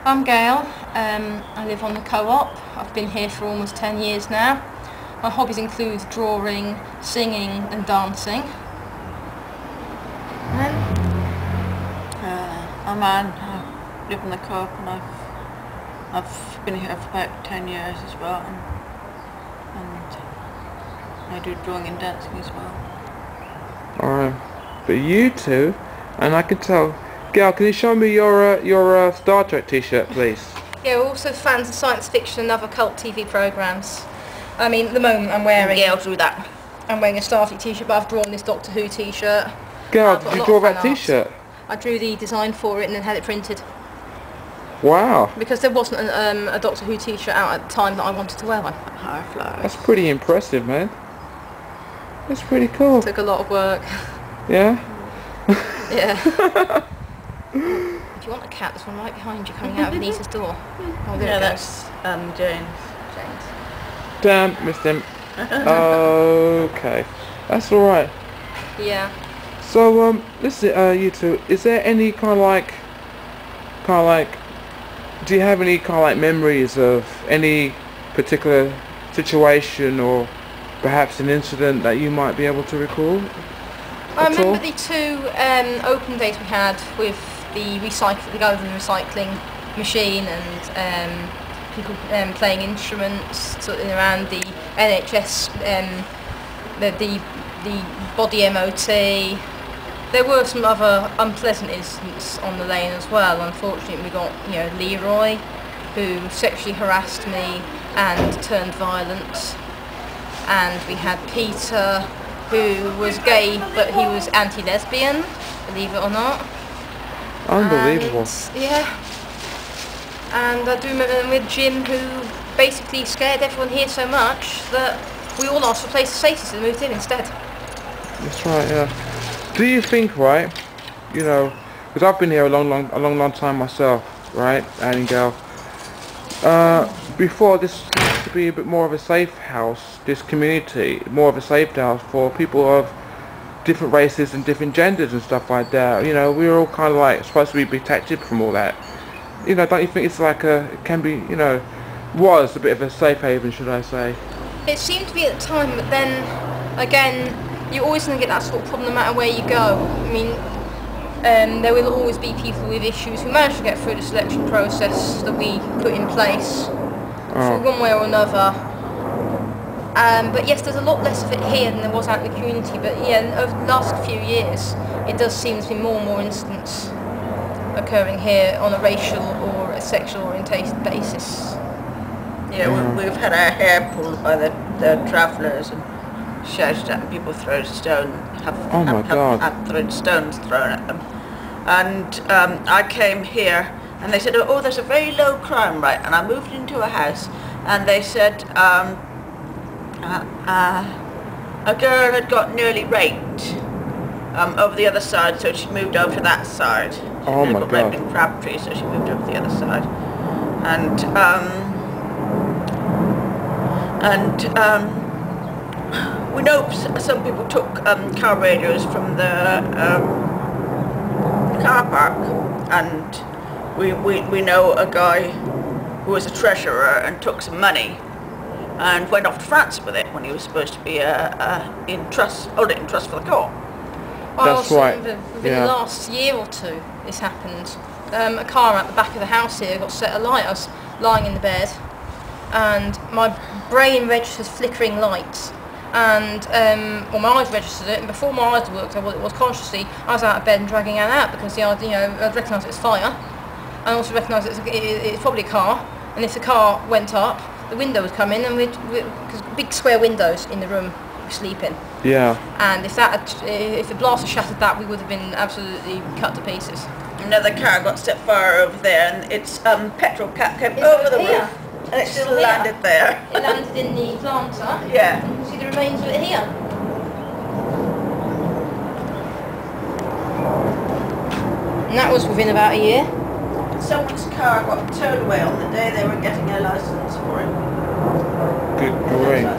I'm Gail. I live on the co-op. I've been here for almost 10 years now. My hobbies include drawing, singing and dancing. I'm Anne. I live on the co-op and I've been here for about 10 years as well, and I do drawing and dancing as well. Alright, but you two, and I can tell. Gail, can you show me your Star Trek t-shirt, please? Yeah, we're also fans of science fiction and other cult TV programmes. I mean, at the moment I'm wearing... Gail drew that. I'm wearing a Starfleet t-shirt, but I've drawn this Doctor Who t-shirt. Gail, did you draw that t-shirt? I drew the design for it and then had it printed. Wow. Because there wasn't a Doctor Who t-shirt out at the time that I wanted to wear one. That's pretty impressive, man. That's pretty cool. It took a lot of work. Yeah? Yeah. Do you want a cat? There's one right behind you coming out of Anita's door. Oh, there it goes. That's James. Damn, missed him. Okay. That's alright. Yeah. So, listen, you two, is there any kind of like, do you have any kind of like memories of any particular situation or perhaps an incident that you might be able to recall? I remember the two open days we had with the government recycling machine and people playing instruments sort of around the NHS, the body MOT. There were some other unpleasant incidents on the lane as well. Unfortunately, we got Leroy, who sexually harassed me and turned violent, and we had Peter, who was gay but he was anti-lesbian, believe it or not. Unbelievable. And I do remember with Jim, who basically scared everyone here so much that we all asked for places status and moved in instead. That's right, yeah. Do you think, right, because I've been here a long time myself, right, Anne and Gail, before this used to be a bit more of a safe house, this community, more of a safe house for people of different races and different genders and stuff like that. We were all kind of like supposed to be protected from all that. Don't you think it's like it can be, was a bit of a safe haven, should I say? It seemed to be at the time, but then, again, you're always going to get that sort of problem no matter where you go. I mean, there will always be people with issues who manage to get through the selection process that we put in place, for one way or another. But yes, there's a lot less of it here than there was out in the community, but yeah, over the last few years, it does seem to be more and more incidents occurring here on a racial or a sexual orientation basis. Yeah, we've had our hair pulled by the travellers and shouted at people, thrown stones, have thrown stones thrown at them. And I came here and they said, oh, there's a very low crime rate, and I moved into a house and they said a girl had got nearly raped over the other side, so she moved over to that side. Oh my got God. raped in Crabtree, so she moved over to the other side. We know some people took car radios from the car park, and we know a guy who was a treasurer and took some money and went off to France with it when he was supposed to be hold it in trust for the court. That's right. Within the last year or two, this happened. A car at the back of the house here got set alight. I was lying in the bed, and my brain registered flickering lights, and my eyes registered it. And before my eyes worked out what it was consciously, I was out of bed and dragging Anne out because I'd recognised it as fire. I also recognised it's probably a car, and if the car went up, the window would come in, and because big square windows in the room we sleep in. Yeah. And if the blast had shattered that, we would have been absolutely cut to pieces. Another car got set fire over there, and its petrol cap came over the roof, and it still landed there. It landed in the planter. Yeah. You can see the remains of it here. And that was within about a year. Someone's car got towed away on the day they were getting a licence for it. Good grief.